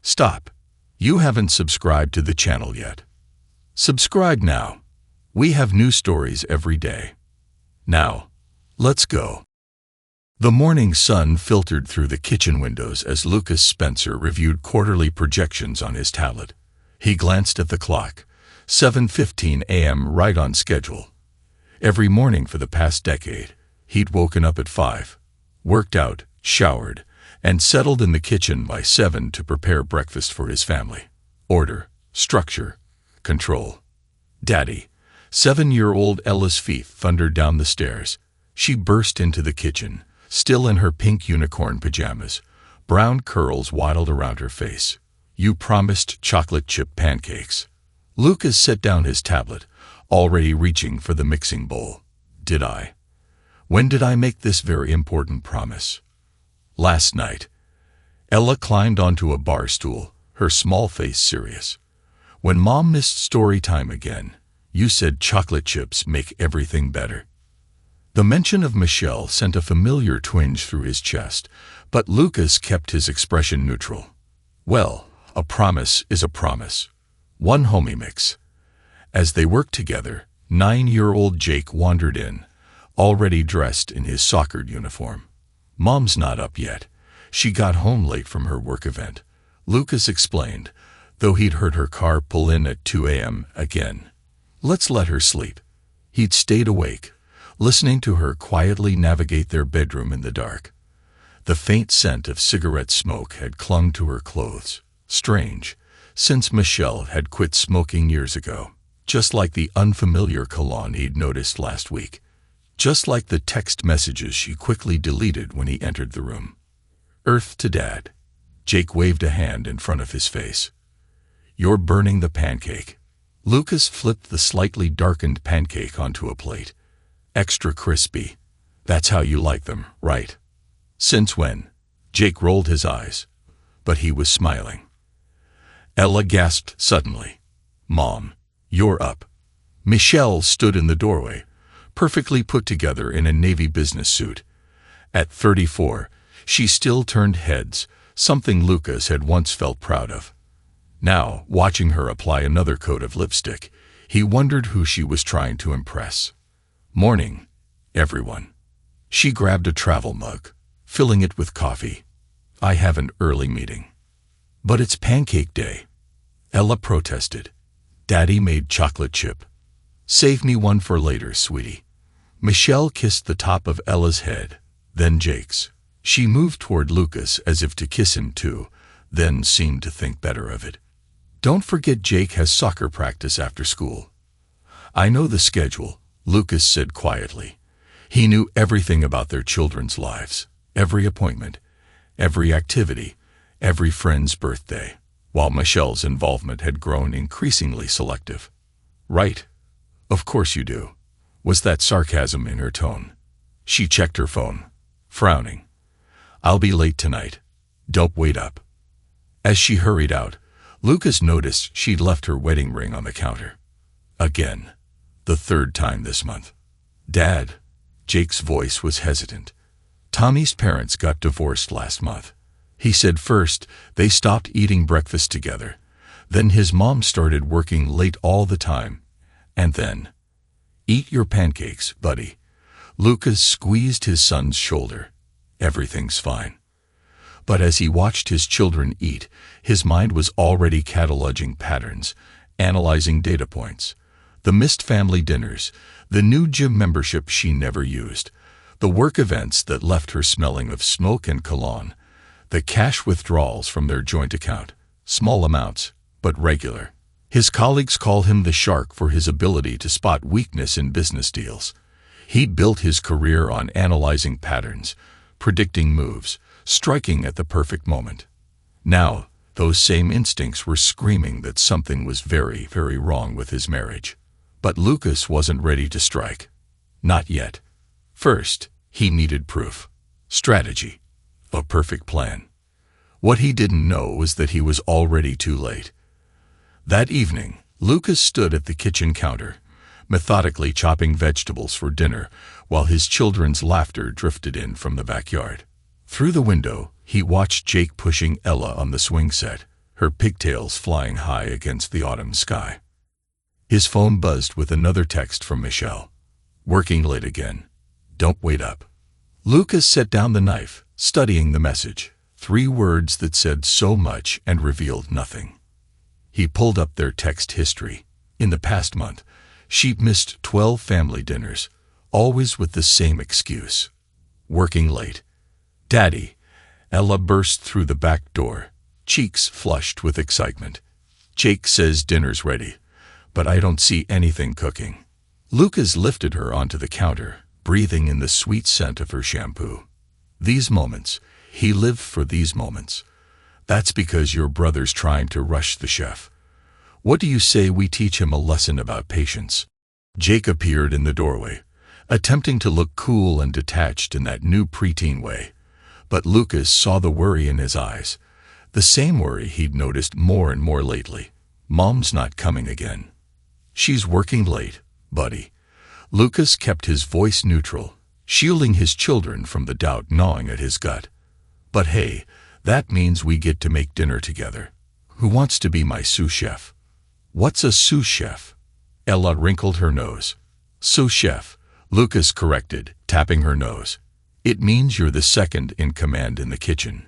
Stop. You haven't subscribed to the channel yet. Subscribe now. We have new stories every day. Now, let's go. The morning sun filtered through the kitchen windows as Lucas Spencer reviewed quarterly projections on his tablet. He glanced at the clock. 7:15 a.m. right on schedule. Every morning for the past decade, he'd woken up at 5, worked out, showered, and settled in the kitchen by 7 to prepare breakfast for his family. Order, structure, control. Daddy. 7-year-old Ella's feet thundered down the stairs. She burst into the kitchen, still in her pink unicorn pajamas. Brown curls waddled around her face. You promised chocolate chip pancakes. Lucas set down his tablet, already reaching for the mixing bowl. Did I? When did I make this very important promise? Last night. Ella climbed onto a bar stool, her small face serious. When Mom missed story time again, you said chocolate chips make everything better. The mention of Michelle sent a familiar twinge through his chest, but Lucas kept his expression neutral. Well, a promise is a promise. One homie mix. As they worked together, 9-year-old Jake wandered in, already dressed in his soccer uniform. Mom's not up yet. She got home late from her work event, Lucas explained, though he'd heard her car pull in at 2 a.m. again. Let's let her sleep. He'd stayed awake, listening to her quietly navigate their bedroom in the dark. The faint scent of cigarette smoke had clung to her clothes. Strange, since Michelle had quit smoking years ago. Just like the unfamiliar cologne he'd noticed last week. Just like the text messages she quickly deleted when he entered the room. Earth to Dad. Jake waved a hand in front of his face. You're burning the pancake. Lucas flipped the slightly darkened pancake onto a plate. Extra crispy. That's how you like them, right? Since when? Jake rolled his eyes. But he was smiling. Ella gasped suddenly. Mom, you're up. Michelle stood in the doorway, perfectly put together in a navy business suit. At 34, she still turned heads, something Lucas had once felt proud of. Now, watching her apply another coat of lipstick, he wondered who she was trying to impress. Morning, everyone. She grabbed a travel mug, filling it with coffee. I have an early meeting. But it's pancake day. Ella protested. Daddy made chocolate chip. Save me one for later, sweetie. Michelle kissed the top of Ella's head, then Jake's. She moved toward Lucas as if to kiss him too, then seemed to think better of it. Don't forget Jake has soccer practice after school. I know the schedule, Lucas said quietly. He knew everything about their children's lives, every appointment, every activity, every friend's birthday, while Michelle's involvement had grown increasingly selective. Right. Of course you do. Was that sarcasm in her tone? She checked her phone, frowning. I'll be late tonight. Don't wait up. As she hurried out, Lucas noticed she'd left her wedding ring on the counter. Again. The third time this month. Dad. Jake's voice was hesitant. Tommy's parents got divorced last month. He said first they stopped eating breakfast together. Then his mom started working late all the time. And then, eat your pancakes, buddy. Lucas squeezed his son's shoulder. Everything's fine. But as he watched his children eat, his mind was already cataloging patterns, analyzing data points. The missed family dinners, the new gym membership she never used, the work events that left her smelling of smoke and cologne, the cash withdrawals from their joint account, small amounts, but regular. His colleagues call him the shark for his ability to spot weakness in business deals. He'd built his career on analyzing patterns, predicting moves, striking at the perfect moment. Now, those same instincts were screaming that something was very, very wrong with his marriage. But Lucas wasn't ready to strike. Not yet. First, he needed proof. Strategy. A perfect plan. What he didn't know was that he was already too late. That evening, Lucas stood at the kitchen counter, methodically chopping vegetables for dinner, while his children's laughter drifted in from the backyard. Through the window, he watched Jake pushing Ella on the swing set. her pigtails flying high against the autumn sky. His phone buzzed with another text from Michelle. "Working late again. Don't wait up." Lucas set down the knife, studying the message. 3 words that said so much and revealed nothing. He pulled up their text history. In the past month, she'd missed 12 family dinners, always with the same excuse. Working late. "Daddy." Ella burst through the back door, cheeks flushed with excitement. "Jake says dinner's ready, but I don't see anything cooking." Lucas lifted her onto the counter, breathing in the sweet scent of her shampoo. These moments, he lived for these moments. "That's because your brother's trying to rush the chef. What do you say we teach him a lesson about patience?" Jake appeared in the doorway, attempting to look cool and detached in that new preteen way. But Lucas saw the worry in his eyes, the same worry he'd noticed more and more lately. "Mom's not coming again." "She's working late, buddy." Lucas kept his voice neutral, shielding his children from the doubt gnawing at his gut. "But hey, that means we get to make dinner together. Who wants to be my sous chef?" "What's a sous chef?" Ella wrinkled her nose. "Sous chef," Lucas corrected, tapping her nose. "It means you're the second in command in the kitchen.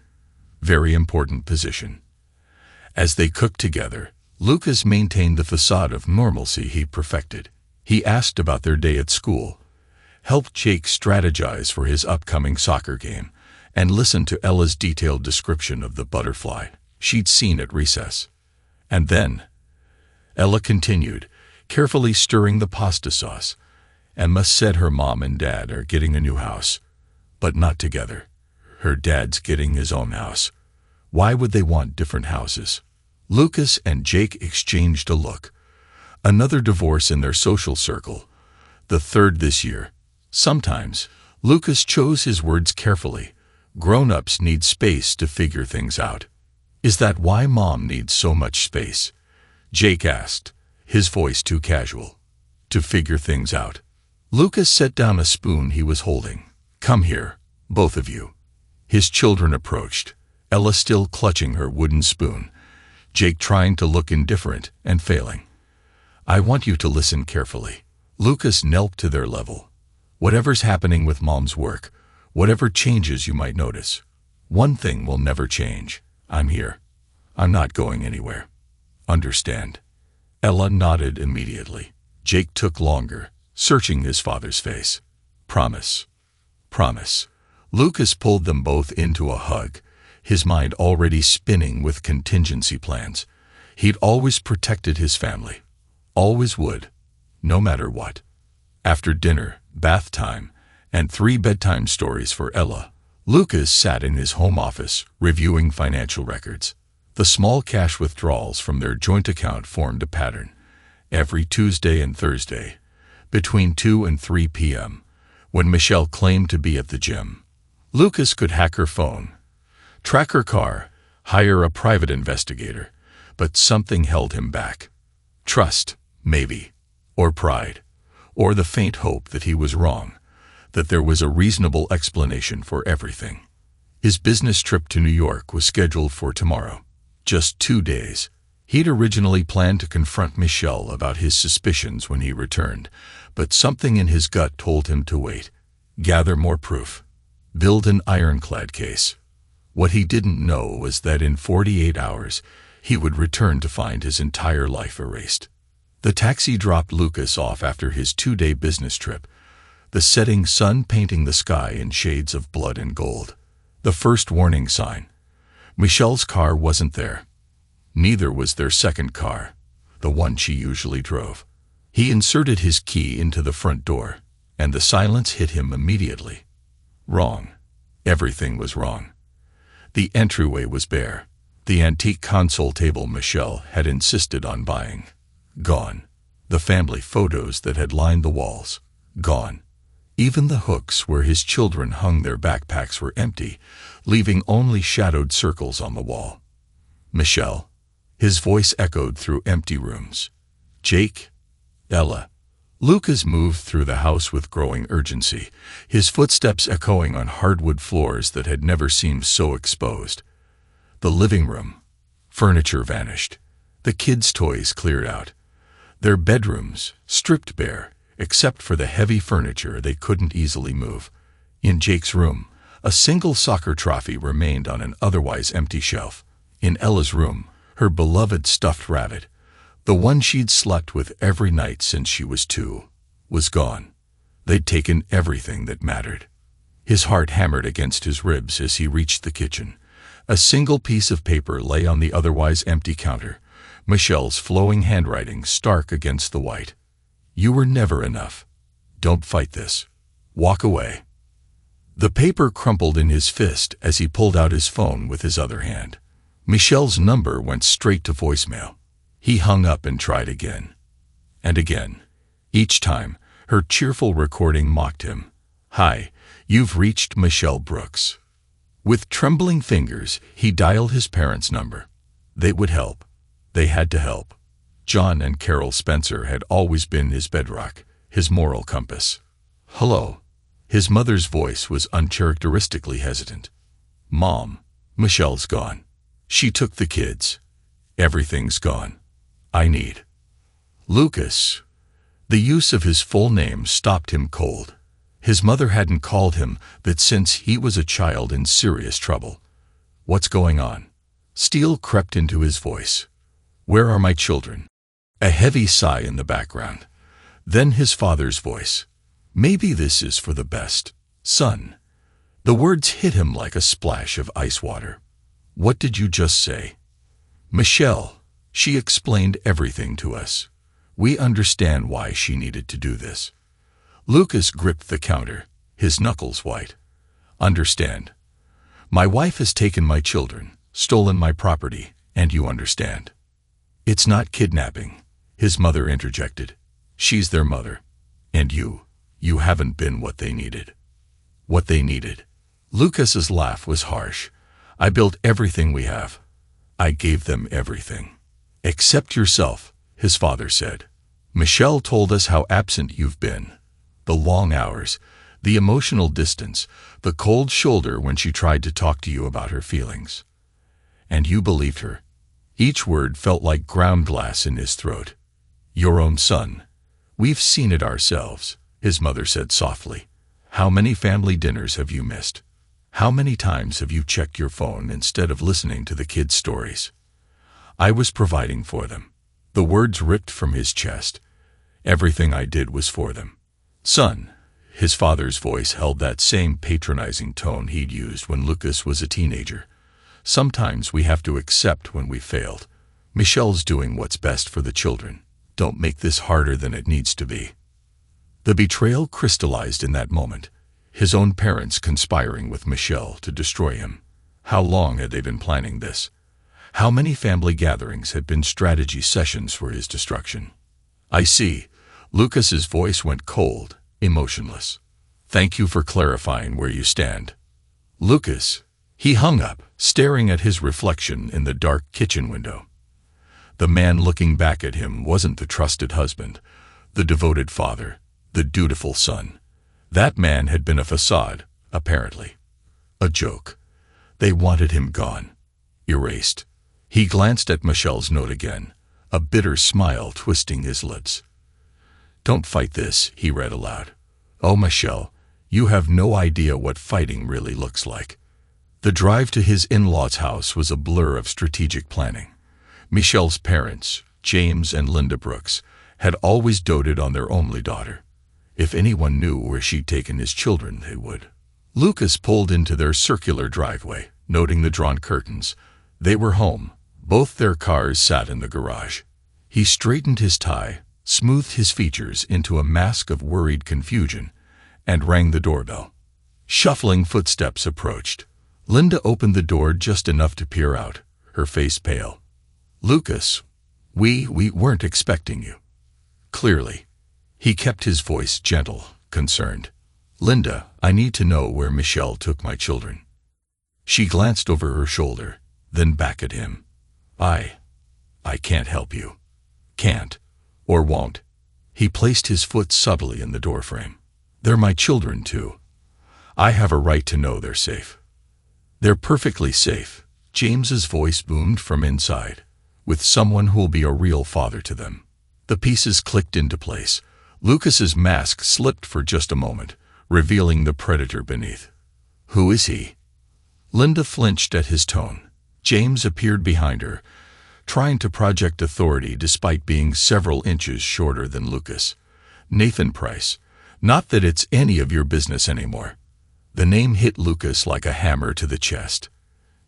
Very important position." As they cooked together, Lucas maintained the facade of normalcy he perfected. He asked about their day at school, helped Jake strategize for his upcoming soccer game, and listened to Ella's detailed description of the butterfly she'd seen at recess. And then, Ella continued, carefully stirring the pasta sauce. "Emma said her mom and dad are getting a new house, but not together. Her dad's getting his own house. Why would they want different houses?" Lucas and Jake exchanged a look. Another divorce in their social circle, the 3rd this year. Sometimes, Lucas chose his words carefully. Grown-ups need space to figure things out. "Is that why Mom needs so much space?" Jake asked, his voice too casual. "To figure things out." Lucas set down a spoon he was holding. "Come here, both of you." His children approached, Ella still clutching her wooden spoon, Jake trying to look indifferent and failing. "I want you to listen carefully." Lucas knelt to their level. "Whatever's happening with Mom's work, whatever changes you might notice, one thing will never change. I'm here. I'm not going anywhere. Understand?" Ella nodded immediately. Jake took longer, searching his father's face. "Promise. Promise." Lucas pulled them both into a hug, his mind already spinning with contingency plans. He'd always protected his family. Always would, no matter what. After dinner, bath time, and 3 bedtime stories for Ella, Lucas sat in his home office, reviewing financial records. The small cash withdrawals from their joint account formed a pattern. Every Tuesday and Thursday, between 2 and 3 p.m., when Michelle claimed to be at the gym, Lucas could hack her phone, track her car, hire a private investigator, but something held him back. Trust, maybe, or pride, or the faint hope that he was wrong, that there was a reasonable explanation for everything. His business trip to New York was scheduled for tomorrow, just 2 days. He'd originally planned to confront Michelle about his suspicions when he returned, but something in his gut told him to wait, gather more proof, build an ironclad case. What he didn't know was that in 48 hours, he would return to find his entire life erased. The taxi dropped Lucas off after his 2-day business trip, the setting sun painting the sky in shades of blood and gold. The first warning sign. Michelle's car wasn't there. Neither was their second car, the one she usually drove. He inserted his key into the front door, and the silence hit him immediately. Wrong. Everything was wrong. The entryway was bare. The antique console table Michelle had insisted on buying. Gone. The family photos that had lined the walls. Gone. Even the hooks where his children hung their backpacks were empty, leaving only shadowed circles on the wall. Michelle. His voice echoed through empty rooms. Jake. Ella. Lucas moved through the house with growing urgency, his footsteps echoing on hardwood floors that had never seemed so exposed. The living room. Furniture vanished. The kids' toys cleared out. Their bedrooms stripped bare, except for the heavy furniture they couldn't easily move. In Jake's room, a single soccer trophy remained on an otherwise empty shelf. In Ella's room, her beloved stuffed rabbit, the one she'd slept with every night since she was 2, was gone. They'd taken everything that mattered. His heart hammered against his ribs as he reached the kitchen. A single piece of paper lay on the otherwise empty counter, Michelle's flowing handwriting stark against the white. "You were never enough. Don't fight this. Walk away." The paper crumpled in his fist as he pulled out his phone with his other hand. Michelle's number went straight to voicemail. He hung up and tried again. And again. Each time, her cheerful recording mocked him. "Hi, you've reached Michelle Brooks." With trembling fingers, he dialed his parents' number. They would help. They had to help. John and Carol Spencer had always been his bedrock, his moral compass. "Hello." His mother's voice was uncharacteristically hesitant. "Mom, Michelle's gone. She took the kids. Everything's gone. I need." Lucas. The use of his full name stopped him cold. His mother hadn't called him that since he was a child in serious trouble. "What's going on?" Steel crept into his voice. "Where are my children?" A heavy sigh in the background. Then his father's voice. "Maybe this is for the best, son." The words hit him like a splash of ice water. "What did you just say?" "Michelle, she explained everything to us. We understand why she needed to do this." Lucas gripped the counter, his knuckles white. "Understand. My wife has taken my children, stolen my property, and you understand." "It's not kidnapping," his mother interjected. "She's their mother. And you haven't been what they needed." "What they needed?" Lucas's laugh was harsh. "I built everything we have. I gave them everything." "Except yourself," his father said. "Michelle told us how absent you've been. The long hours, the emotional distance, the cold shoulder when she tried to talk to you about her feelings. And you believed her." Each word felt like ground glass in his throat. "Your own son. We've seen it ourselves," his mother said softly. "How many family dinners have you missed? How many times have you checked your phone instead of listening to the kids' stories? I was providing for them." The words ripped from his chest. "Everything I did was for them." "Son," his father's voice held that same patronizing tone he'd used when Lucas was a teenager. "Sometimes we have to accept when we failed. Michelle's doing what's best for the children. Don't make this harder than it needs to be." The betrayal crystallized in that moment, his own parents conspiring with Michelle to destroy him. How long had they been planning this? How many family gatherings had been strategy sessions for his destruction? "I see." Lucas's voice went cold, emotionless. "Thank you for clarifying where you stand." "Lucas." He hung up, staring at his reflection in the dark kitchen window. The man looking back at him wasn't the trusted husband, the devoted father, the dutiful son. That man had been a facade, apparently. A joke. They wanted him gone. Erased. He glanced at Michelle's note again, a bitter smile twisting his lips. "Don't fight this," he read aloud. "Oh, Michelle, you have no idea what fighting really looks like." The drive to his in-laws' house was a blur of strategic planning. Michelle's parents, James and Linda Brooks, had always doted on their only daughter. If anyone knew where she'd taken his children, they would. Lucas pulled into their circular driveway, noting the drawn curtains. They were home. Both their cars sat in the garage. He straightened his tie, smoothed his features into a mask of worried confusion, and rang the doorbell. Shuffling footsteps approached. Linda opened the door just enough to peer out, her face pale. "Lucas, we weren't expecting you." Clearly. He kept his voice gentle, concerned. "Linda, I need to know where Michelle took my children." She glanced over her shoulder, then back at him. I can't help you. Can't. Or won't." He placed his foot subtly in the doorframe. "They're my children, too. I have a right to know they're safe." "They're perfectly safe," James's voice boomed from inside. With someone who'll be a real father to them. The pieces clicked into place. Lucas's mask slipped for just a moment, revealing the predator beneath. Who is he? Linda flinched at his tone. James appeared behind her, trying to project authority despite being several inches shorter than Lucas. Nathan Price. Not that it's any of your business anymore. The name hit Lucas like a hammer to the chest.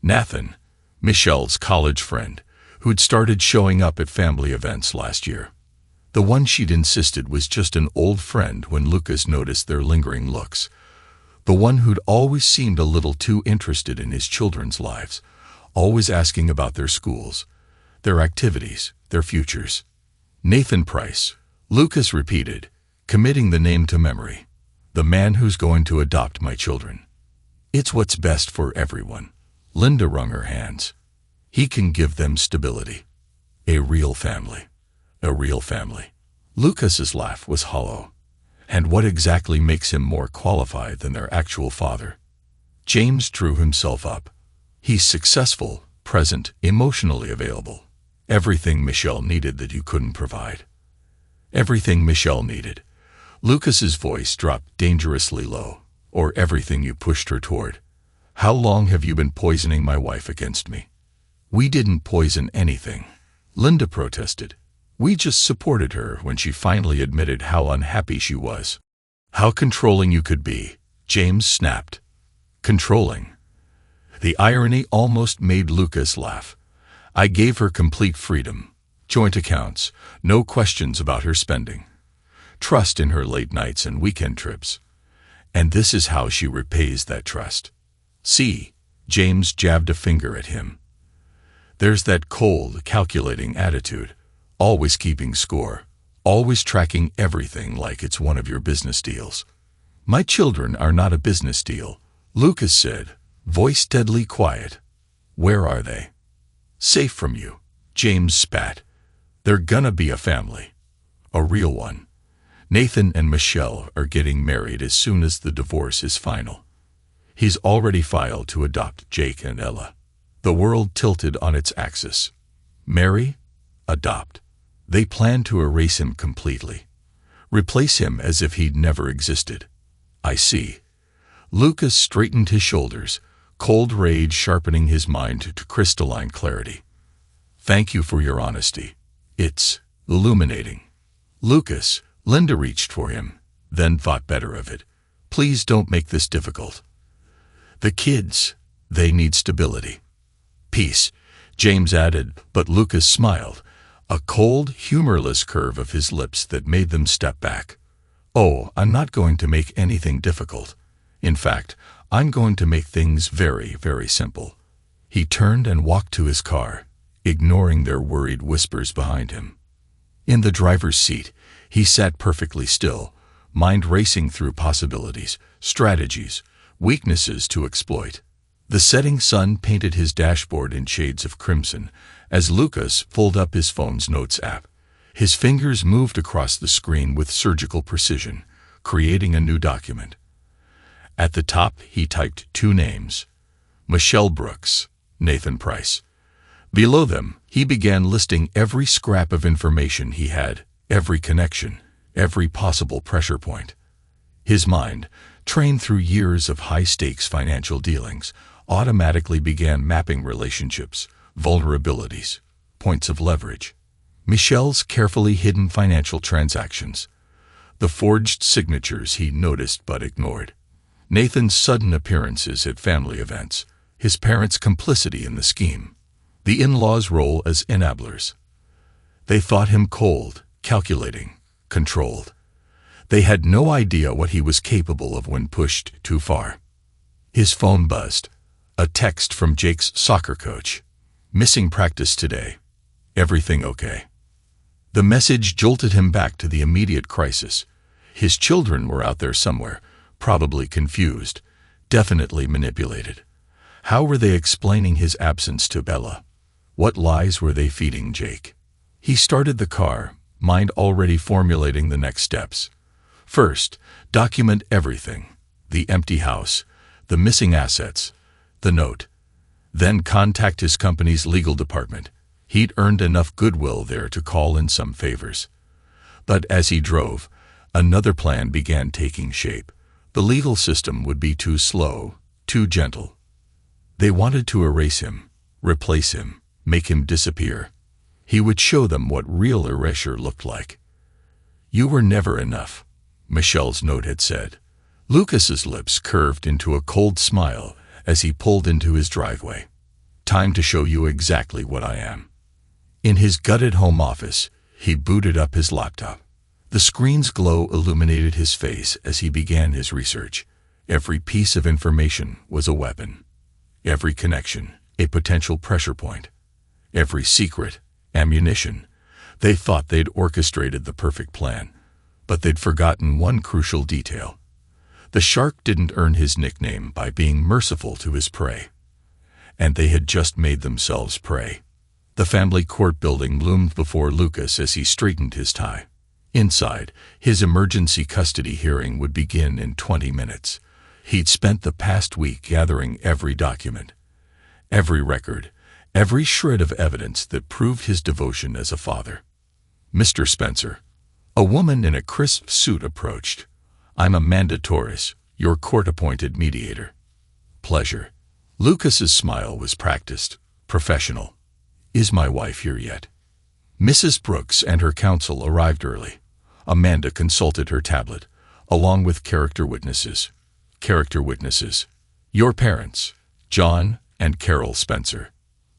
Nathan, Michelle's college friend, who'd started showing up at family events last year. The one she'd insisted was just an old friend when Lucas noticed their lingering looks. The one who'd always seemed a little too interested in his children's lives, always asking about their schools, their activities, their futures. Nathan Price, Lucas repeated, committing the name to memory. The man who's going to adopt my children. It's what's best for everyone. Linda wrung her hands. He can give them stability. A real family. A real family. Lucas's laugh was hollow. And what exactly makes him more qualified than their actual father? James drew himself up. He's successful, present, emotionally available. Everything Michelle needed that you couldn't provide. Everything Michelle needed. Lucas's voice dropped dangerously low. Or everything you pushed her toward. How long have you been poisoning my wife against me? We didn't poison anything. Linda protested. We just supported her when she finally admitted how unhappy she was. How controlling you could be, James snapped. Controlling. The irony almost made Lucas laugh. I gave her complete freedom. Joint accounts, no questions about her spending. Trust in her late nights and weekend trips. And this is how she repays that trust. See, James jabbed a finger at him. There's that cold, calculating attitude. Always keeping score, always tracking everything like it's one of your business deals. My children are not a business deal, Lucas said, voice deadly quiet. Where are they? Safe from you, James spat. They're gonna be a family. A real one. Nathan and Michelle are getting married as soon as the divorce is final. He's already filed to adopt Jake and Ella. The world tilted on its axis. Marry? Adopt. They plan to erase him completely. Replace him as if he'd never existed. I see. Lucas straightened his shoulders, cold rage sharpening his mind to crystalline clarity. Thank you for your honesty. It's illuminating. Lucas, Linda reached for him, then thought better of it. Please don't make this difficult. The kids, they need stability. Peace, James added, but Lucas smiled. A cold, humorless curve of his lips that made them step back. Oh, I'm not going to make anything difficult. In fact, I'm going to make things very, very simple. He turned and walked to his car, ignoring their worried whispers behind him. In the driver's seat, he sat perfectly still, mind racing through possibilities, strategies, weaknesses to exploit. The setting sun painted his dashboard in shades of crimson, as Lucas pulled up his phone's notes app. His fingers moved across the screen with surgical precision, creating a new document. At the top, he typed two names. Michelle Brooks, Nathan Price. Below them, he began listing every scrap of information he had, every connection, every possible pressure point. His mind, trained through years of high-stakes financial dealings, automatically began mapping relationships, vulnerabilities, points of leverage. Michelle's carefully hidden financial transactions. The forged signatures he noticed but ignored. Nathan's sudden appearances at family events. His parents' complicity in the scheme. The in-laws' role as enablers. They thought him cold, calculating, controlled. They had no idea what he was capable of when pushed too far. His phone buzzed. A text from Jake's soccer coach. Missing practice today. Everything okay? The message jolted him back to the immediate crisis. His children were out there somewhere, probably confused, definitely manipulated. How were they explaining his absence to Bella? What lies were they feeding Jake? He started the car, mind already formulating the next steps. First, document everything. The empty house, the missing assets, the note. Then contact his company's legal department. He'd earned enough goodwill there to call in some favors. But as he drove, another plan began taking shape. The legal system would be too slow, too gentle. They wanted to erase him, replace him, make him disappear. He would show them what real erasure looked like. "You were never enough," Michelle's note had said. Lucas's lips curved into a cold smile as he pulled into his driveway. "Time to show you exactly what I am." In his gutted home office, he booted up his laptop. The screen's glow illuminated his face as he began his research. Every piece of information was a weapon. Every connection, a potential pressure point. Every secret, ammunition. They thought they'd orchestrated the perfect plan, but they'd forgotten one crucial detail. The shark didn't earn his nickname by being merciful to his prey. And they had just made themselves prey. The family court building loomed before Lucas as he straightened his tie. Inside, his emergency custody hearing would begin in 20 minutes. He'd spent the past week gathering every document, every record, every shred of evidence that proved his devotion as a father. "Mr. Spencer," a woman in a crisp suit approached. "I'm Amanda Torres, your court-appointed mediator." "Pleasure." Lucas's smile was practiced, professional. "Is my wife here yet?" Mrs. Brooks and her counsel arrived early. Amanda consulted her tablet, along with character witnesses. Character witnesses. Your parents, John and Carol Spencer.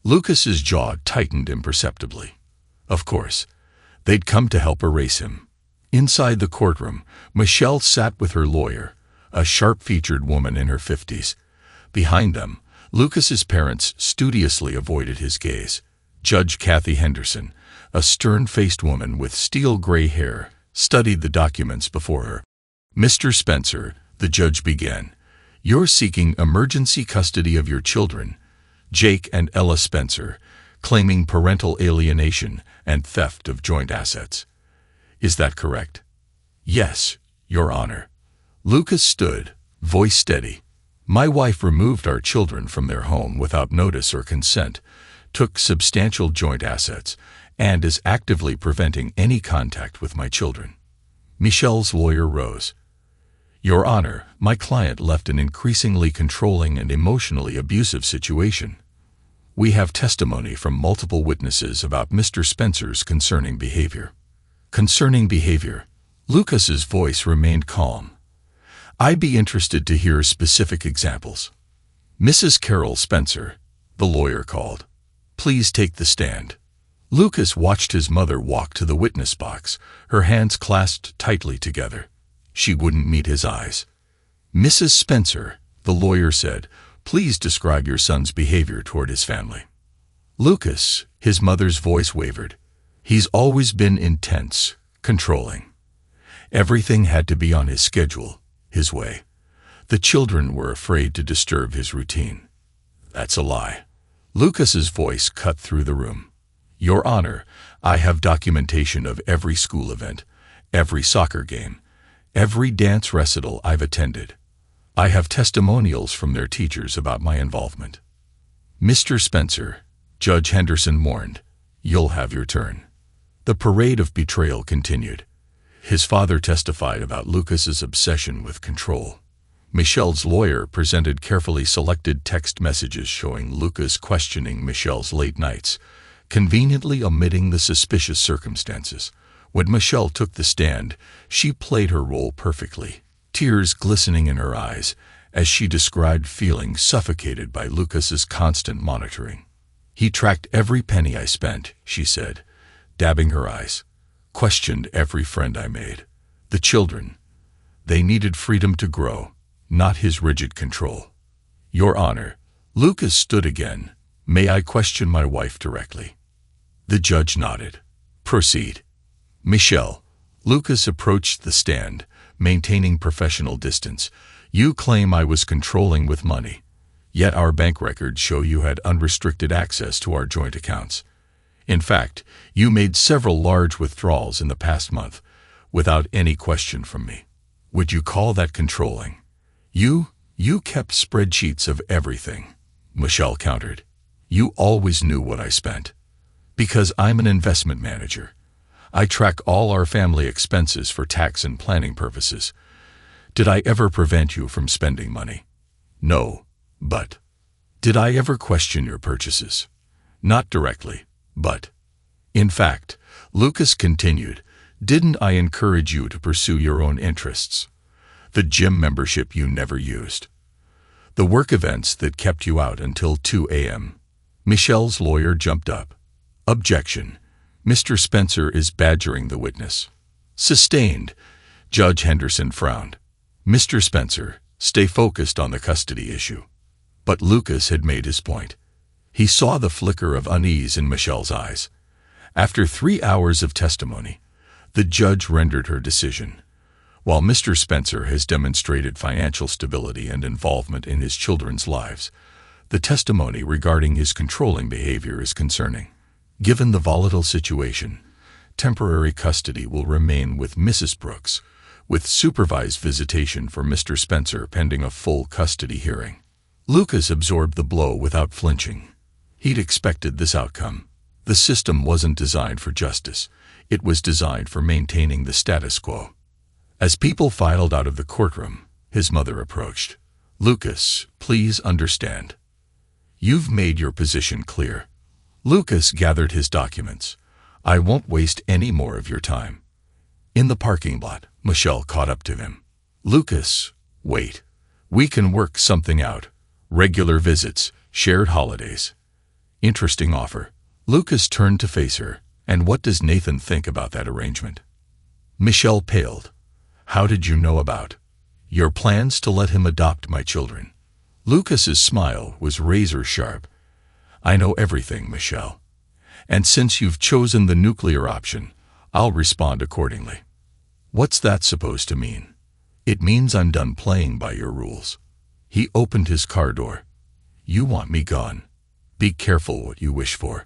Lucas's jaw tightened imperceptibly. Of course, they'd come to help erase him. Inside the courtroom, Michelle sat with her lawyer, a sharp-featured woman in her 50s. Behind them, Lucas's parents studiously avoided his gaze. Judge Kathy Henderson, a stern-faced woman with steel-gray hair, studied the documents before her. "Mr. Spencer," the judge began, "you're seeking emergency custody of your children, Jake and Ella Spencer, claiming parental alienation and theft of joint assets. Is that correct?" "Yes, Your Honor." Lucas stood, voice steady. "My wife removed our children from their home without notice or consent, took substantial joint assets, and is actively preventing any contact with my children." Michelle's lawyer rose. "Your Honor, my client left an increasingly controlling and emotionally abusive situation. We have testimony from multiple witnesses about Mr. Spencer's concerning behavior." "Concerning behavior." Lucas's voice remained calm. "I'd be interested to hear specific examples." "Mrs. Carol Spencer," the lawyer called. "Please take the stand." Lucas watched his mother walk to the witness box, her hands clasped tightly together. She wouldn't meet his eyes. "Mrs. Spencer," the lawyer said, "please describe your son's behavior toward his family." "Lucas," his mother's voice wavered. "He's always been intense, controlling. Everything had to be on his schedule, his way. The children were afraid to disturb his routine." "That's a lie." Lucas's voice cut through the room. "Your Honor, I have documentation of every school event, every soccer game, every dance recital I've attended. I have testimonials from their teachers about my involvement." "Mr. Spencer," Judge Henderson warned, "you'll have your turn." The parade of betrayal continued. His father testified about Lucas's obsession with control. Michelle's lawyer presented carefully selected text messages showing Lucas questioning Michelle's late nights, conveniently omitting the suspicious circumstances. When Michelle took the stand, she played her role perfectly, tears glistening in her eyes as she described feeling suffocated by Lucas's constant monitoring. "He tracked every penny I spent," she said, dabbing her eyes. "Questioned every friend I made. The children. They needed freedom to grow, not his rigid control." "Your Honor." Lucas stood again. "May I question my wife directly?" The judge nodded. "Proceed." "Michelle." Lucas approached the stand, maintaining professional distance. "You claim I was controlling with money, yet our bank records show you had unrestricted access to our joint accounts. In fact, you made several large withdrawals in the past month, without any question from me. Would you call that controlling?" You kept spreadsheets of everything," Michelle countered. You always knew what I spent. Because I'm an investment manager. I track all our family expenses for tax and planning purposes. Did I ever prevent you from spending money? No, but did I ever question your purchases? Not directly, but in fact, Lucas continued, didn't I encourage you to pursue your own interests? The gym membership you never used. The work events that kept you out until 2 a.m. Michelle's lawyer jumped up. Objection. Mr. Spencer is badgering the witness. Sustained. Judge Henderson frowned. Mr. Spencer, stay focused on the custody issue. But Lucas had made his point. He saw the flicker of unease in Michelle's eyes. After 3 hours of testimony, the judge rendered her decision. While Mr. Spencer has demonstrated financial stability and involvement in his children's lives, the testimony regarding his controlling behavior is concerning. Given the volatile situation, temporary custody will remain with Mrs. Brooks, with supervised visitation for Mr. Spencer pending a full custody hearing. Lucas absorbed the blow without flinching. He'd expected this outcome. The system wasn't designed for justice. It was designed for maintaining the status quo. As people filed out of the courtroom, his mother approached. Lucas, please understand. You've made your position clear. Lucas gathered his documents. I won't waste any more of your time. In the parking lot, Michelle caught up to him. Lucas, wait. We can work something out. Regular visits, shared holidays. Interesting offer. Lucas turned to face her. And what does Nathan think about that arrangement? Michelle paled. How did you know about your plans to let him adopt my children? Lucas's smile was razor sharp. I know everything, Michelle. And since you've chosen the nuclear option, I'll respond accordingly. What's that supposed to mean? It means I'm done playing by your rules. He opened his car door. You want me gone. Be careful what you wish for.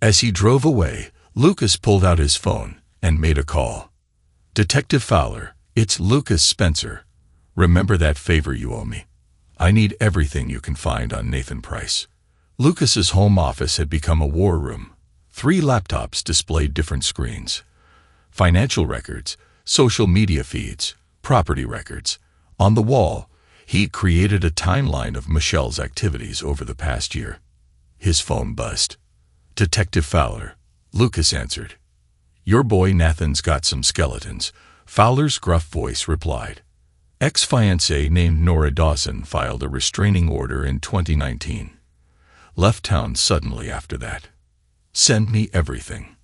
As he drove away, Lucas pulled out his phone and made a call. Detective Fowler, it's Lucas Spencer. Remember that favor you owe me. I need everything you can find on Nathan Price. Lucas's home office had become a war room. 3 laptops displayed different screens. Financial records, social media feeds, property records. On the wall, he created a timeline of Michelle's activities over the past year. His phone buzzed. Detective Fowler, Lucas answered. Your boy Nathan's got some skeletons, Fowler's gruff voice replied. Ex-fiancée named Nora Dawson filed a restraining order in 2019. Left town suddenly after that. Send me everything.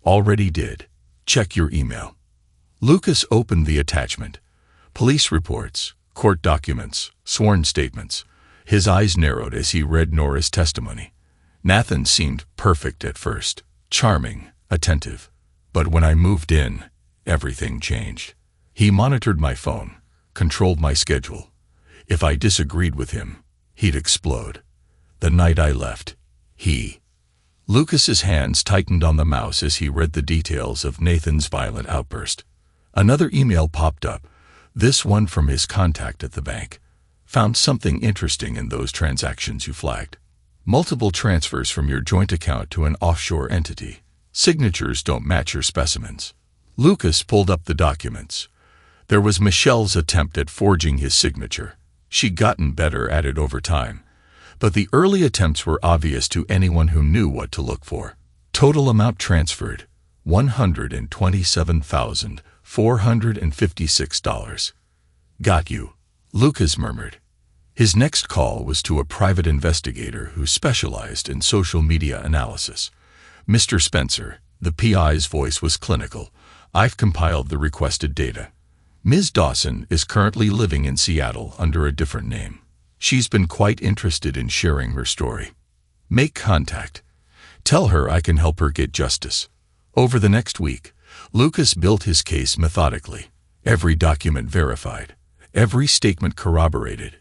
Already did. Check your email. Lucas opened the attachment. Police reports, court documents, sworn statements. His eyes narrowed as he read Nora's testimony. Nathan seemed perfect at first, charming, attentive. But when I moved in, everything changed. He monitored my phone, controlled my schedule. If I disagreed with him, he'd explode. The night I left, Lucas's hands tightened on the mouse as he read the details of Nathan's violent outburst. Another email popped up, this one from his contact at the bank. Found something interesting in those transactions you flagged. Multiple transfers from your joint account to an offshore entity. Signatures don't match your specimens. Lucas pulled up the documents. There was Michelle's attempt at forging his signature. She'd gotten better at it over time. But the early attempts were obvious to anyone who knew what to look for. Total amount transferred, $127,456. Got you, Lucas murmured. His next call was to a private investigator who specialized in social media analysis. Mr. Spencer, the PI's voice was clinical. I've compiled the requested data. Ms. Dawson is currently living in Seattle under a different name. She's been quite interested in sharing her story. Make contact. Tell her I can help her get justice. Over the next week, Lucas built his case methodically. Every document verified. Every statement corroborated.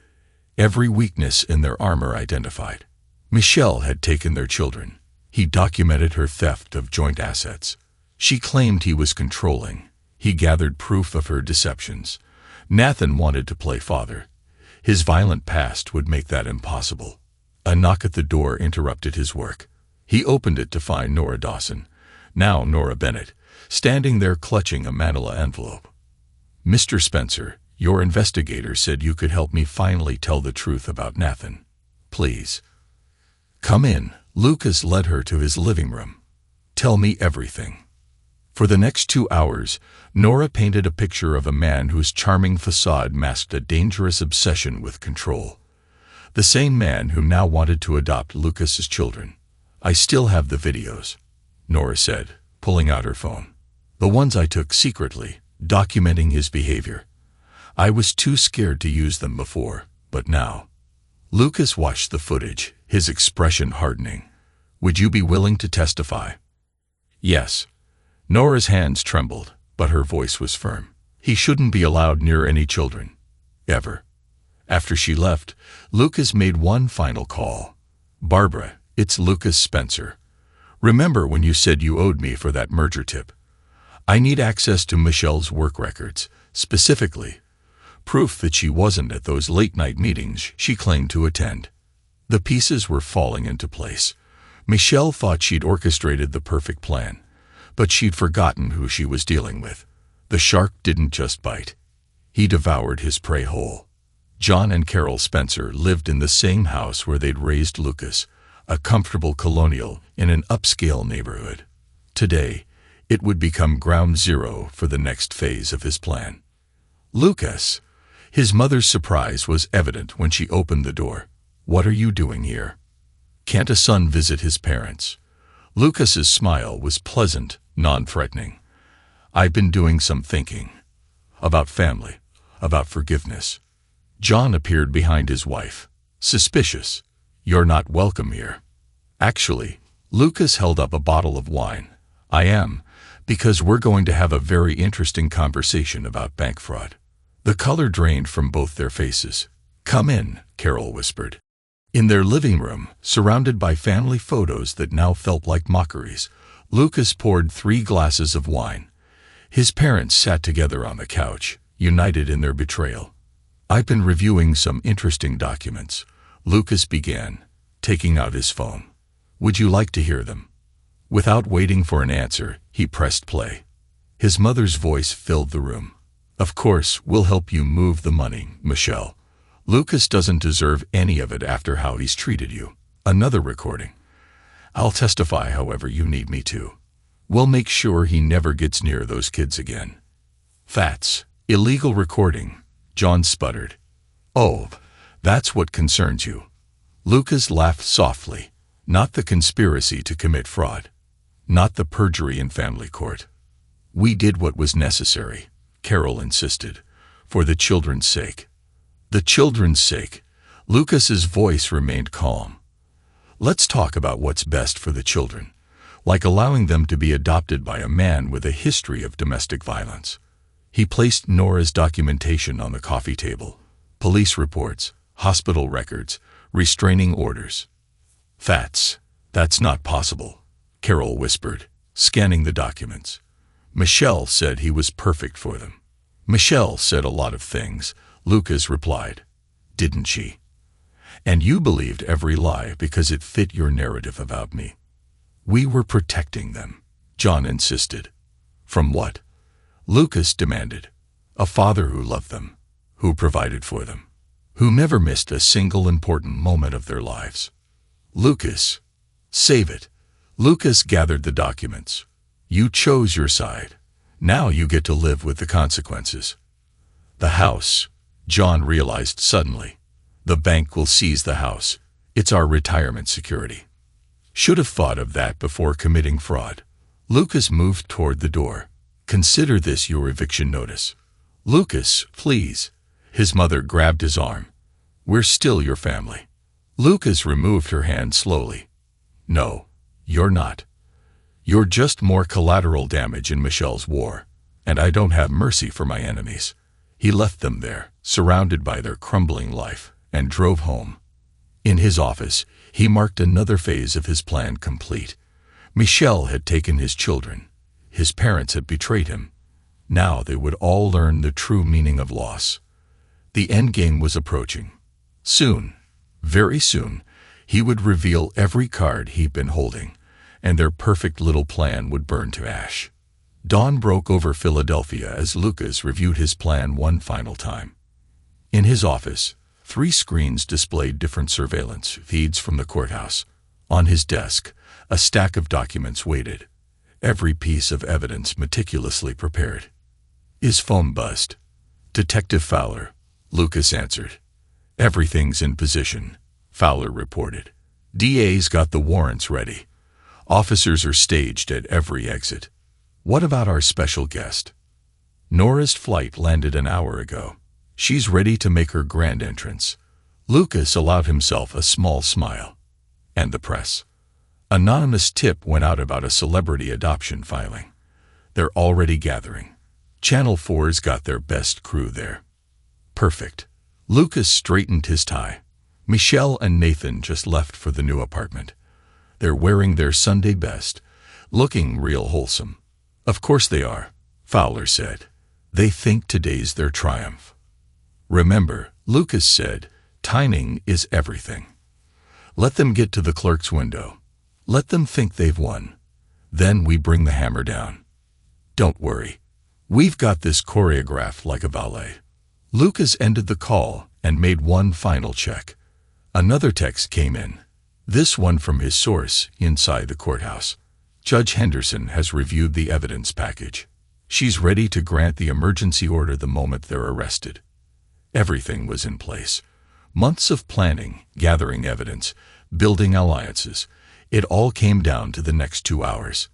Every weakness in their armor identified. Michelle had taken their children. He documented her theft of joint assets. She claimed he was controlling. He gathered proof of her deceptions. Nathan wanted to play father. His violent past would make that impossible. A knock at the door interrupted his work. He opened it to find Nora Dawson, now Nora Bennett, standing there clutching a manila envelope. "Mr. Spencer, your investigator said you could help me finally tell the truth about Nathan. Please. Come in." Lucas led her to his living room. "Tell me everything." For the next 2 hours, Nora painted a picture of a man whose charming facade masked a dangerous obsession with control. The same man who now wanted to adopt Lucas's children. "I still have the videos," Nora said, pulling out her phone. "The ones I took secretly, documenting his behavior. I was too scared to use them before, but now." Lucas watched the footage, his expression hardening. "Would you be willing to testify?" "Yes." Nora's hands trembled, but her voice was firm. He shouldn't be allowed near any children. Ever. After she left, Lucas made one final call. "Barbara, it's Lucas Spencer. Remember when you said you owed me for that merger tip? I need access to Michelle's work records, specifically proof that she wasn't at those late-night meetings she claimed to attend." The pieces were falling into place. Michelle thought she'd orchestrated the perfect plan, but she'd forgotten who she was dealing with. The shark didn't just bite. He devoured his prey whole. John and Carol Spencer lived in the same house where they'd raised Lucas, a comfortable colonial in an upscale neighborhood. Today, it would become ground zero for the next phase of his plan. "Lucas!" His mother's surprise was evident when she opened the door. "What are you doing here? Can't a son visit his parents?" Lucas's smile was pleasant, non-threatening. "I've been doing some thinking. About family, about forgiveness." John appeared behind his wife. Suspicious. "You're not welcome here." "Actually," Lucas held up a bottle of wine. "I am, because we're going to have a very interesting conversation about bank fraud." The color drained from both their faces. "Come in," Carol whispered. In their living room, surrounded by family photos that now felt like mockeries, Lucas poured 3 glasses of wine. His parents sat together on the couch, united in their betrayal. "I've been reviewing some interesting documents," Lucas began, taking out his phone. "Would you like to hear them?" Without waiting for an answer, he pressed play. His mother's voice filled the room. "Of course, we'll help you move the money, Michelle. Lucas doesn't deserve any of it after how he's treated you." Another recording. "I'll testify however you need me to. We'll make sure he never gets near those kids again." "Fats. Illegal recording," John sputtered. "Oh, that's what concerns you." Lucas laughed softly. "Not the conspiracy to commit fraud. Not the perjury in family court. We did what was necessary," Carol insisted, "for the children's sake." "The children's sake." Lucas's voice remained calm. "Let's talk about what's best for the children, like allowing them to be adopted by a man with a history of domestic violence." He placed Nora's documentation on the coffee table. Police reports, hospital records, restraining orders. "Fats. That's not possible," Carol whispered, scanning the documents. "Michelle said he was perfect for them." "Michelle said a lot of things," Lucas replied. "Didn't she? And you believed every lie because it fit your narrative about me." "We were protecting them," John insisted. "From what?" Lucas demanded. "A father who loved them, who provided for them, who never missed a single important moment of their lives." "Lucas, save it." Lucas gathered the documents. "You chose your side. Now you get to live with the consequences." "The house," John realized suddenly. "The bank will seize the house. It's our retirement security." Should have thought of that before committing fraud. Lucas moved toward the door. "Consider this your eviction notice." "Lucas, please." His mother grabbed his arm. "We're still your family." Lucas removed her hand slowly. "No, you're not. You're just more collateral damage in Michelle's war, and I don't have mercy for my enemies." He left them there, surrounded by their crumbling life, and drove home. In his office, he marked another phase of his plan complete. Michelle had taken his children. His parents had betrayed him. Now they would all learn the true meaning of loss. The endgame was approaching. Soon, very soon, He would reveal every card he'd been holding, and their perfect little plan would burn to ash. Dawn broke over Philadelphia as Lucas reviewed his plan one final time. In his office, 3 screens displayed different surveillance feeds from the courthouse. On his desk, a stack of documents waited, every piece of evidence meticulously prepared. "His phone buzzed. Detective Fowler," Lucas answered. "Everything's in position," Fowler reported. "DA's got the warrants ready. Officers are staged at every exit. What about our special guest?" "Nora's flight landed an hour ago. She's ready to make her grand entrance." Lucas allowed himself a small smile. "And the press?" Anonymous tip went out about a celebrity adoption filing. "They're already gathering. Channel 4's got their best crew there." "Perfect." Lucas straightened his tie. "Michelle and Nathan just left for the new apartment. They're wearing their Sunday best, looking real wholesome." "Of course they are," Fowler said. "They think today's their triumph." "Remember," Lucas said, "timing is everything. Let them get to the clerk's window. Let them think they've won. Then we bring the hammer down. Don't worry. We've got this choreographed like a ballet." Lucas ended the call and made one final check. Another text came in, this one from his source inside the courthouse. "Judge Henderson has reviewed the evidence package. She's ready to grant the emergency order the moment they're arrested." Everything was in place. Months of planning, gathering evidence, building alliances. It all came down to the next 2 hours.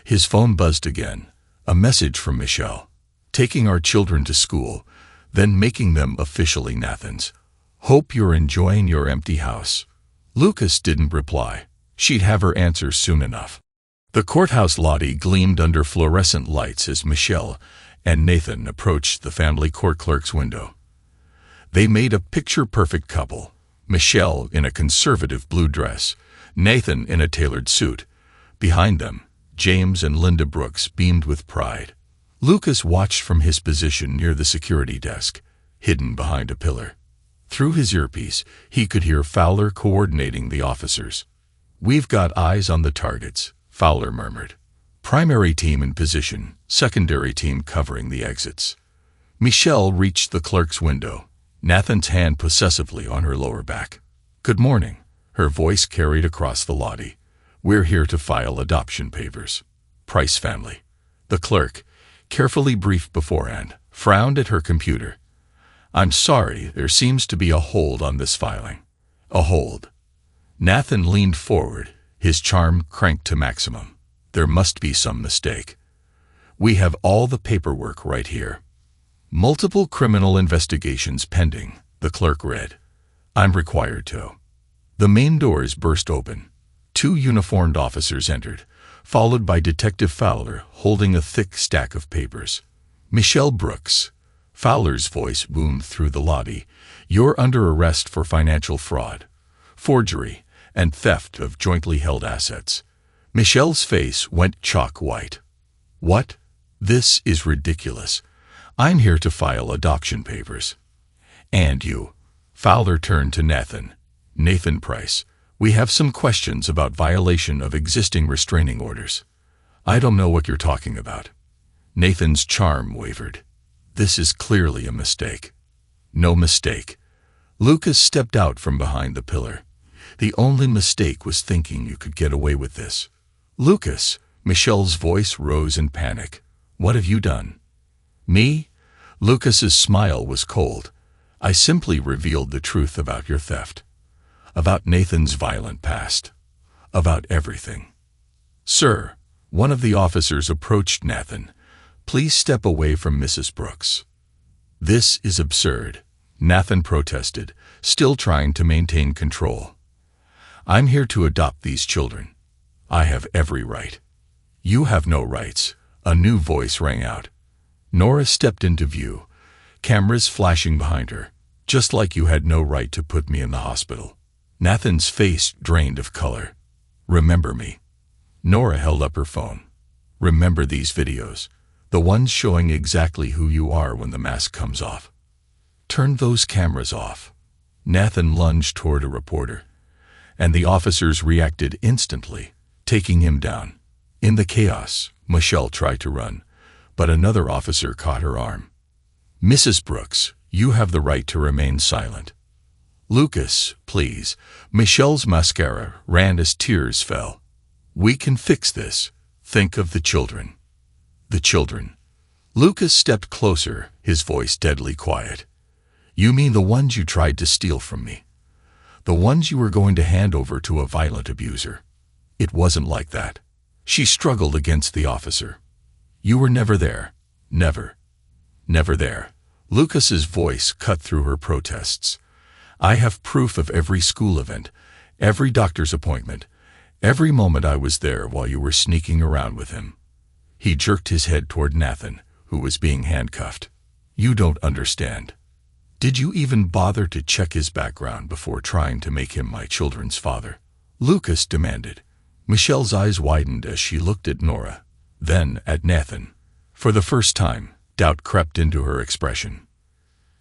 His phone buzzed again. A message from Michelle. "Taking our children to school, then making them officially Nathan's. Hope you're enjoying your empty house." Lucas didn't reply. She'd have her answer soon enough. The courthouse lobby gleamed under fluorescent lights as Michelle and Nathan approached the family court clerk's window. They made a picture-perfect couple. Michelle in a conservative blue dress, Nathan in a tailored suit. Behind them, James and Linda Brooks beamed with pride. Lucas watched from his position near the security desk, hidden behind a pillar. Through his earpiece, he could hear Fowler coordinating the officers. "We've got eyes on the targets," Fowler murmured. "Primary team in position, secondary team covering the exits." Michelle reached the clerk's window, Nathan's hand possessively on her lower back. "Good morning," her voice carried across the lobby. "We're here to file adoption papers. Price family." The clerk, carefully briefed beforehand, frowned at her computer. "I'm sorry, there seems to be a hold on this filing." "A hold?" Nathan leaned forward, his charm cranked to maximum. "There must be some mistake. We have all the paperwork right here." "Multiple criminal investigations pending," the clerk read. "I'm required to." The main doors burst open. 2 uniformed officers entered, followed by Detective Fowler holding a thick stack of papers. "Michelle Brooks," Fowler's voice boomed through the lobby, "you're under arrest for financial fraud, forgery, and theft of jointly held assets." Michelle's face went chalk white. "What? This is ridiculous. I'm here to file adoption papers." "And you?" Fowler turned to Nathan Price. "We have some questions about violation of existing restraining orders." "I don't know what you're talking about." Nathan's charm wavered. "This is clearly a mistake." "No mistake." Lucas stepped out from behind the pillar. "The only mistake was thinking you could get away with this." "Lucas," Michelle's voice rose in panic. "What have you done?" "Me?" Lucas's smile was cold. "I simply revealed the truth about your theft. About Nathan's violent past. About everything." "Sir," one of the officers approached Nathan. "Please step away from Mrs. Brooks." "This is absurd," Nathan protested, still trying to maintain control. "I'm here to adopt these children. I have every right." "You have no rights," a new voice rang out. Nora stepped into view, cameras flashing behind her. "Just like you had no right to put me in the hospital." Nathan's face drained of color. "Remember me." Nora held up her phone. "Remember these videos, the ones showing exactly who you are when the mask comes off. Turn those cameras off." Nathan lunged toward a reporter. and the officers reacted instantly, taking him down. In the chaos, Michelle tried to run, but another officer caught her arm. "Mrs. Brooks, you have the right to remain silent." "Lucas, please." Michelle's mascara ran as tears fell. "We can fix this. Think of the children." "The children?" Lucas stepped closer, his voice deadly quiet. "You mean the ones you tried to steal from me? The ones you were going to hand over to a violent abuser?" "It wasn't like that." She struggled against the officer. "You were never there. Never. Never there." Lucas's voice cut through her protests. "I have proof of every school event, every doctor's appointment, every moment I was there while you were sneaking around with him." He jerked his head toward Nathan, who was being handcuffed. "You don't understand. Did you even bother to check his background before trying to make him my children's father?" Lucas demanded. Michelle's eyes widened as she looked at Nora, then at Nathan. For the first time, doubt crept into her expression.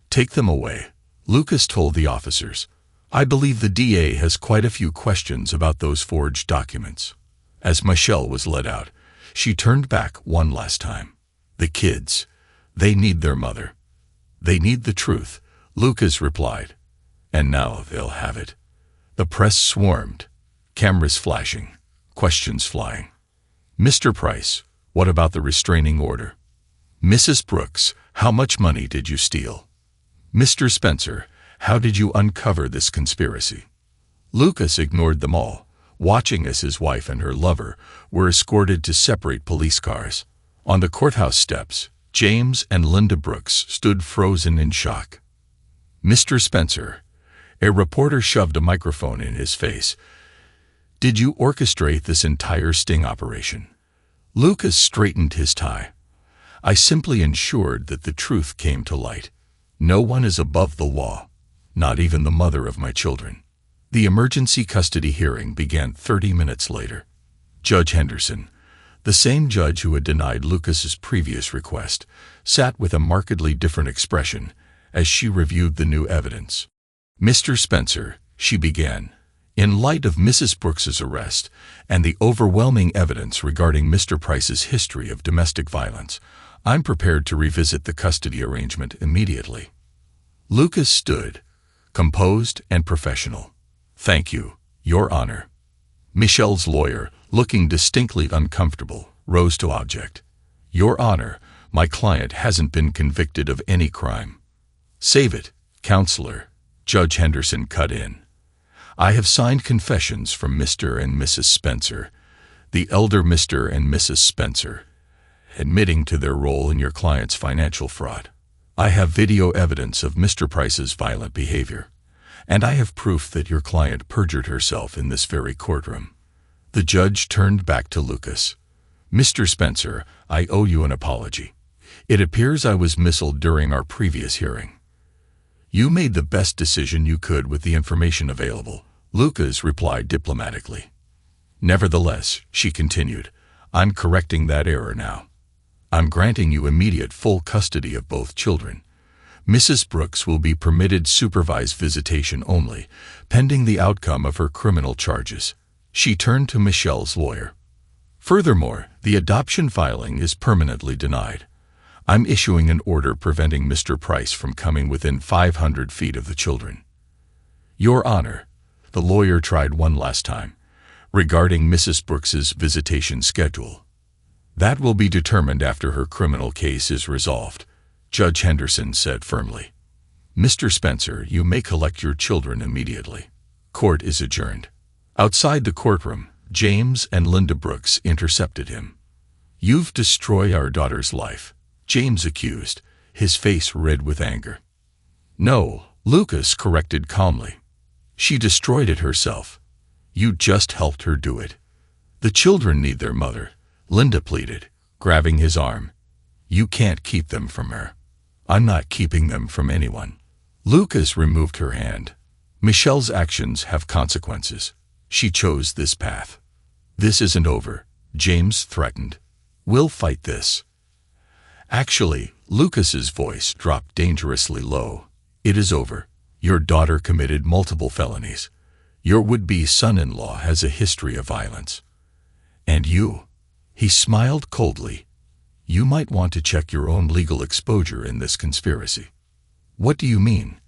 "Take them away," Lucas told the officers. "I believe the DA has quite a few questions about those forged documents." As Michelle was led out, she turned back one last time. "The kids, they need their mother. They need the truth," Lucas replied. "And now they'll have it." The press swarmed, cameras flashing, questions flying. "Mr. Price, what about the restraining order?" "Mrs. Brooks, how much money did you steal?" "Mr. Spencer, how did you uncover this conspiracy?" Lucas ignored them all, watching as his wife and her lover were escorted to separate police cars. On the courthouse steps, James and Linda Brooks stood frozen in shock. "Mr. Spencer," a reporter shoved a microphone in his face, "did you orchestrate this entire sting operation?" Lucas straightened his tie. "I simply ensured that the truth came to light. No one is above the law, not even the mother of my children." The emergency custody hearing began 30 minutes later. Judge Henderson, the same judge who had denied Lucas's previous request, sat with a markedly different expression as she reviewed the new evidence. "Mr. Spencer," she began, "in light of Mrs. Brooks's arrest and the overwhelming evidence regarding Mr. Price's history of domestic violence, I'm prepared to revisit the custody arrangement immediately." Lucas stood, composed and professional. "Thank you, Your Honor." Michelle's lawyer, looking distinctly uncomfortable, rose to object. "Your Honor, my client hasn't been convicted of any crime." "Save it, counselor," Judge Henderson cut in. "I have signed confessions from Mr. and Mrs. Spencer, the elder Mr. and Mrs. Spencer, admitting to their role in your client's financial fraud. I have video evidence of Mr. Price's violent behavior, and I have proof that your client perjured herself in this very courtroom." The judge turned back to Lucas. "Mr. Spencer, I owe you an apology. It appears I was misled during our previous hearing." "You made the best decision you could with the information available," Lucas replied diplomatically. "Nevertheless," she continued, "I'm correcting that error now. I'm granting you immediate full custody of both children. Mrs. Brooks will be permitted supervised visitation only, pending the outcome of her criminal charges." She turned to Michelle's lawyer. "Furthermore, the adoption filing is permanently denied. I'm issuing an order preventing Mr. Price from coming within 500 feet of the children." "Your Honor," the lawyer tried one last time, "regarding Mrs. Brooks's visitation schedule. That will be determined after her criminal case is resolved," Judge Henderson said firmly. "Mr. Spencer, you may collect your children immediately. Court is adjourned." Outside the courtroom, James and Linda Brooks intercepted him. "You've destroyed our daughter's life," James accused, his face red with anger. "No," Lucas corrected calmly. "She destroyed it herself. You just helped her do it." "The children need their mother," Linda pleaded, grabbing his arm. "You can't keep them from her." "I'm not keeping them from anyone." Lucas removed her hand. "Michelle's actions have consequences. She chose this path." "This isn't over," James threatened. "We'll fight this." "Actually," Lucas's voice dropped dangerously low, "it is over. Your daughter committed multiple felonies. Your would-be son-in-law has a history of violence. And you, he smiled coldly, you might want to check your own legal exposure in this conspiracy. What do you mean?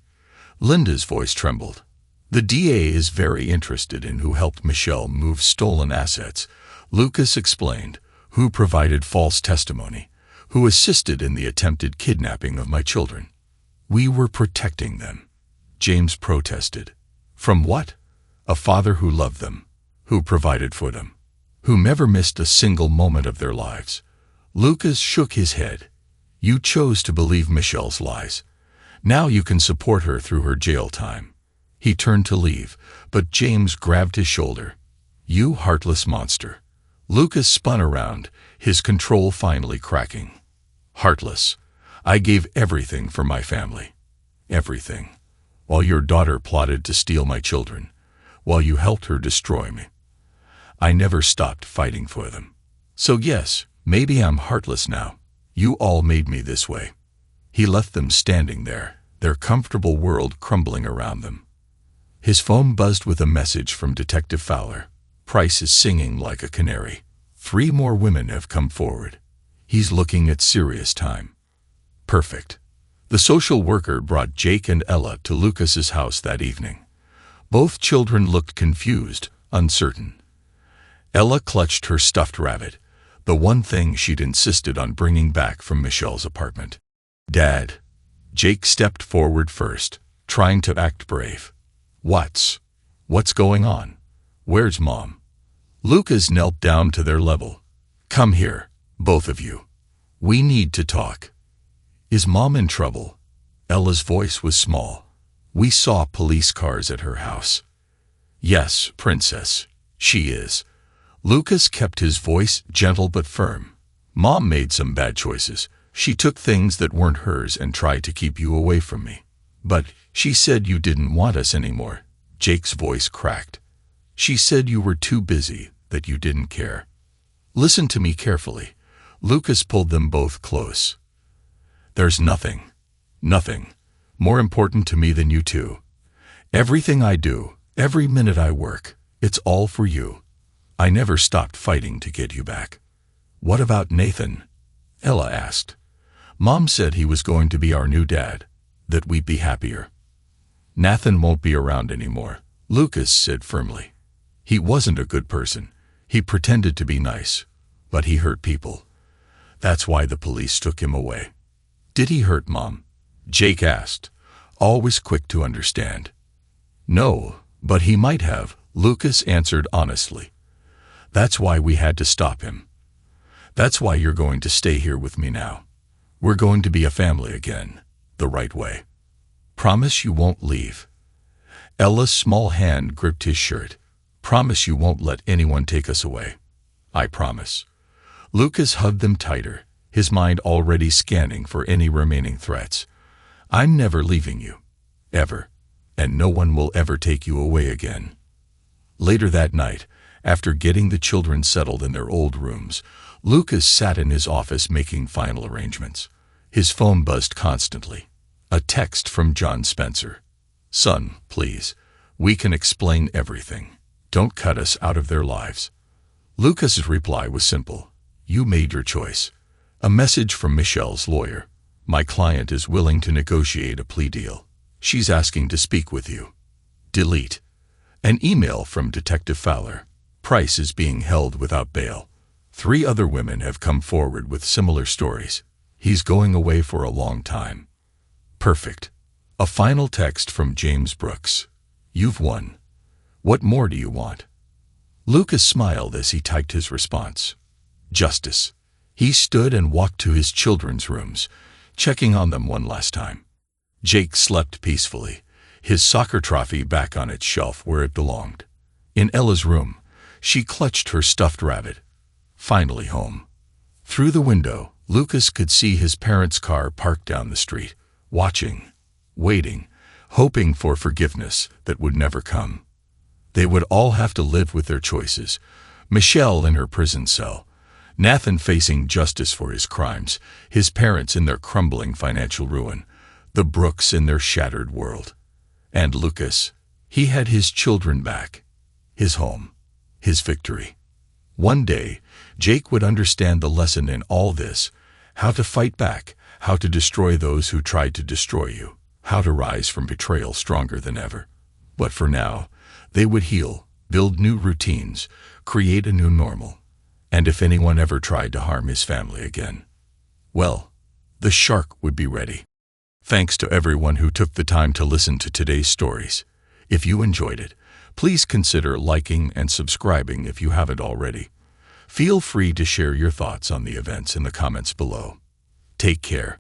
Linda's voice trembled. The DA is very interested in who helped Michelle move stolen assets, Lucas explained, who provided false testimony, who assisted in the attempted kidnapping of my children. We were protecting them, James protested. From what? A father who loved them, who provided for them, who never missed a single moment of their lives. Lucas shook his head. You chose to believe Michelle's lies. Now you can support her through her jail time. He turned to leave, but James grabbed his shoulder. You heartless monster. Lucas spun around, his control finally cracking. Heartless. I gave everything for my family. Everything. While your daughter plotted to steal my children, while you helped her destroy me. I never stopped fighting for them. So yes, maybe I'm heartless now. You all made me this way. He left them standing there, their comfortable world crumbling around them. His phone buzzed with a message from Detective Fowler. Price is singing like a canary. 3 more women have come forward. He's looking at serious time. Perfect. The social worker brought Jake and Ella to Lucas's house that evening. Both children looked confused, uncertain. Ella clutched her stuffed rabbit, the one thing she'd insisted on bringing back from Michelle's apartment. Dad. Jake stepped forward first, trying to act brave. What's going on? Where's Mom? Lucas knelt down to their level. Come here, both of you. We need to talk. Is Mom in trouble? Ella's voice was small. We saw police cars at her house. Yes, Princess, she is. Lucas kept his voice gentle but firm. Mom made some bad choices. She took things that weren't hers and tried to keep you away from me. But she said you didn't want us anymore. Jake's voice cracked. She said you were too busy, that you didn't care. Listen to me carefully. Lucas pulled them both close. There's nothing more important to me than you two. Everything I do, every minute I work, it's all for you. I never stopped fighting to get you back. What about Nathan? Ella asked. Mom said he was going to be our new dad, that we'd be happier. Nathan won't be around anymore, Lucas said firmly. He wasn't a good person. He pretended to be nice, but he hurt people. That's why the police took him away. Did he hurt Mom? Jake asked, always quick to understand. No, but he might have, Lucas answered honestly. That's why we had to stop him. That's why you're going to stay here with me now. We're going to be a family again, the right way. Promise you won't leave. Ella's small hand gripped his shirt. Promise you won't let anyone take us away. I promise. Lucas hugged them tighter, his mind already scanning for any remaining threats. I'm never leaving you. Ever. And no one will ever take you away again. Later that night, after getting the children settled in their old rooms, Lucas sat in his office making final arrangements. His phone buzzed constantly. A text from John Spencer. Son, please. We can explain everything. Don't cut us out of their lives. Lucas's reply was simple. You made your choice. A message from Michelle's lawyer. My client is willing to negotiate a plea deal. She's asking to speak with you. Delete. An email from Detective Fowler. Price is being held without bail. 3 other women have come forward with similar stories. He's going away for a long time. Perfect. A final text from James Brooks. You've won. What more do you want? Lucas smiled as he typed his response. Justice. He stood and walked to his children's rooms, checking on them one last time. Jake slept peacefully, his soccer trophy back on its shelf where it belonged. In Ella's room, she clutched her stuffed rabbit. Finally home. Through the window, Lucas could see his parents' car parked down the street, watching, waiting, hoping for forgiveness that would never come. They would all have to live with their choices. Michelle in her prison cell, Nathan facing justice for his crimes, his parents in their crumbling financial ruin, the Brooks in their shattered world. And Lucas, He had his children back, his home, his victory. One day, Jake would understand the lesson in all this: how to fight back, how to destroy those who tried to destroy you, how to rise from betrayal stronger than ever. But for now, they would heal, build new routines, create a new normal. And if anyone ever tried to harm his family again, well, the shark would be ready. Thanks to everyone who took the time to listen to today's stories. If you enjoyed it, please consider liking and subscribing if you haven't already. Feel free to share your thoughts on the events in the comments below. Take care.